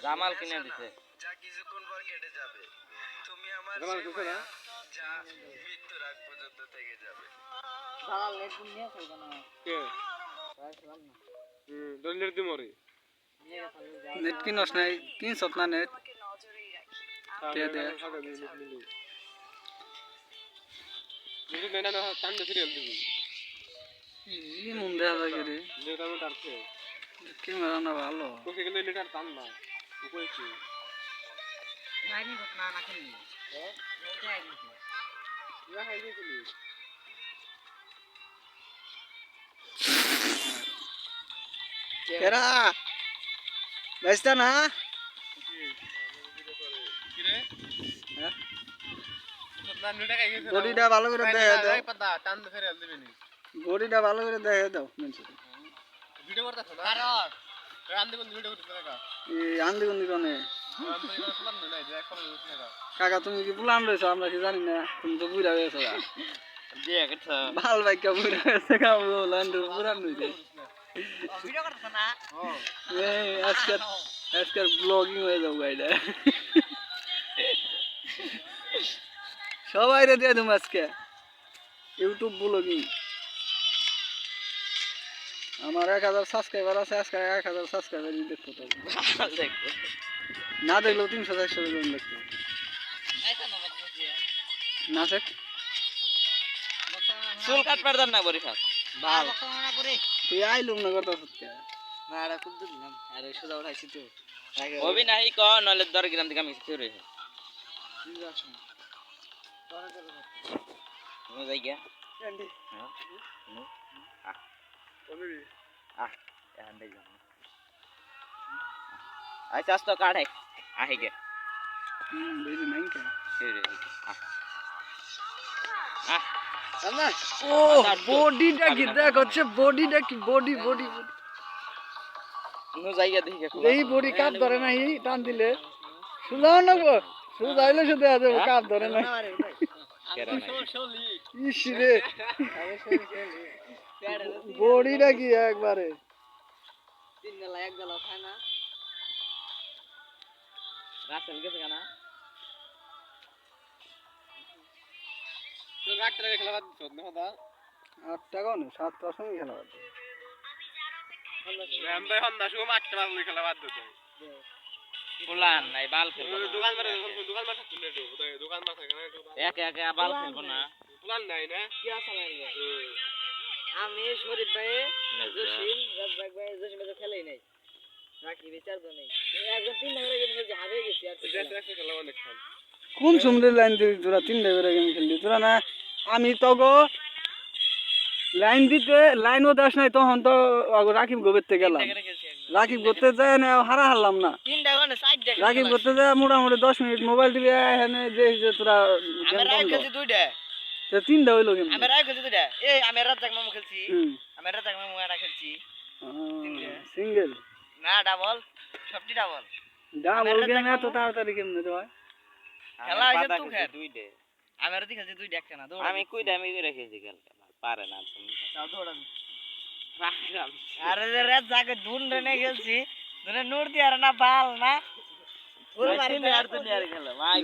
জামাল কিনে দিতে যা কিছুক্ষণ পর কেটে যাবে তুমি আমার যা মৃত্যুর আগ পর্যন্ত থেকে যাবে জামাল নেট নিয়ে আসো না কে রাখলাম না দলিলের দি মরে নেট কিনস নাই কিনছত না নেট কে দে যদি নেনা না টান দে সিরিয়াল দিবি ই মন দেয়া লাগে রে যেটা আমি টানছে ক্যামেরা না ভালো তোকে গেলে লিটার টান না উপরে কি বাইরে না না খেলি হ্যাঁ ওটা আইছি ইয়া খাই দিলি কেরা বাইস্তা না কি রে হ্যাঁ তোর নেটা খাই গেছে বডিটা ভালো করে দেখাই দাও পাতা টান দে সিরিয়াল দিবি নি বডিটা ভালো করে দেখাই দাও মেনছে ভিডিও করতেছ না কারণ রান দিব ভিডিও করতেছ না এই আন্দি গন্দি কোনে রান তো এটা ফুলান না যে এখন হচ্ছে না কাকা তুমি কি পুলান রইছো আমরা কি জানি না তুমি তো বুইরা গেছো গা দিয়ে গেছে ভাল বাইকা বুইরা গেছে কা বলান পুরান রইছে ভিডিও করছ না এই আজকাল ব্লগিং হয়ে যাও গাইডা সবাই রে দিয়ে দিম আজকে ইউটিউব ব্লগিং আমার 1000 সাবস্ক্রাইবার আছে আজকে 1000 সাবস্ক্রাইবার দেখতে তো না দেখলেও 300 400 জন দেখতে না দেখ চুল কাট পারদান না বরি খাস ভাল না করে তুই আইলুম না করতে সত্যি না আরে খুব দিলাম আরে সোজা উঠাইছি তো ওবি নাই ক নলে 10 গ্রাম থেকে আমি চুরি হে নো যাই গিয়া হ্যাঁ নো এখন দেই যা আই চাস তো কাট হে আহি গে বেরি নাই কে চুরি না ও বডিটা কি দেখ হচ্ছে বডিটা কি বডি নো যাই গিয়া দেখি এই বডি কাপ ধরে নাই টান দিলে সুলাও না গো সুলাইলে শুধু আছে কাপ ধরে না কেরা নাই ইস রে বডিটা কি একবারে তিন বেলা এক বেলা খায় না রাসেল গেছে কেনা তো রাত রে খেলা বাদ দিছ না দাদা 8 টাকা না 7 টাকা খেলা বাদ রাম ভাই হন না শুধু 8 টাকা খেলা বাদ দিতে পুলান নাই বাল খেলবো দোকান মারা তুলে দো দোকান মারা থাকে না একে একে বাল খেলবো না পুলান নাই না কি আছে লাগে আমি শরীফ ভাই জসিম রাজবাগ ভাই জসিম ভাই খেলেই নাই রাখি বিচার তো নেই একজন 3 নম্বরে গেম খেলছে হারে গেছি আর এটা খেলা অনেক খান কোন সুমরে লাইন দিবি তোরা 3 ডেবেরা গেম খেললি তোরা না আমি তো গো লাইন দিতে লাইনও দাস নাই তখন তো রাকিব গোবেতে গেলাম রাকিব করতে যায় না হারলাম না 3 টাকা না 4 টাকা রাকিব করতে যায় মোটামুটি 10 মিনিট মোবাইল টিভি এখানে যে তোরা আমি রাইট খেলছি 2টা তো 3টা হইলো গেম আমি রাইট খেলছি 2টা এই আমি রাজ্জাক মামু খেলছি আমি রাজ্জাক মামু এরা খেলছি সিঙ্গেল না ডাবল সবটি ডাবল ডাবল গেম এত তাড়াতাড়ি কেমনে রে ভাই খেলা হইছে তুই খেল দুই দে আমি রাতে খেলছি 2টা একখানা দৌড় আমি কইডা আমি রেখেছি কালকে পারে না তুমি তাও দৌড়াবি আরে রে রাজ্জাক ধুন রে খেলছি ধরে নোর দি আর না বাল না পুরো মারি আর তো নিয়ে খেলা ভাই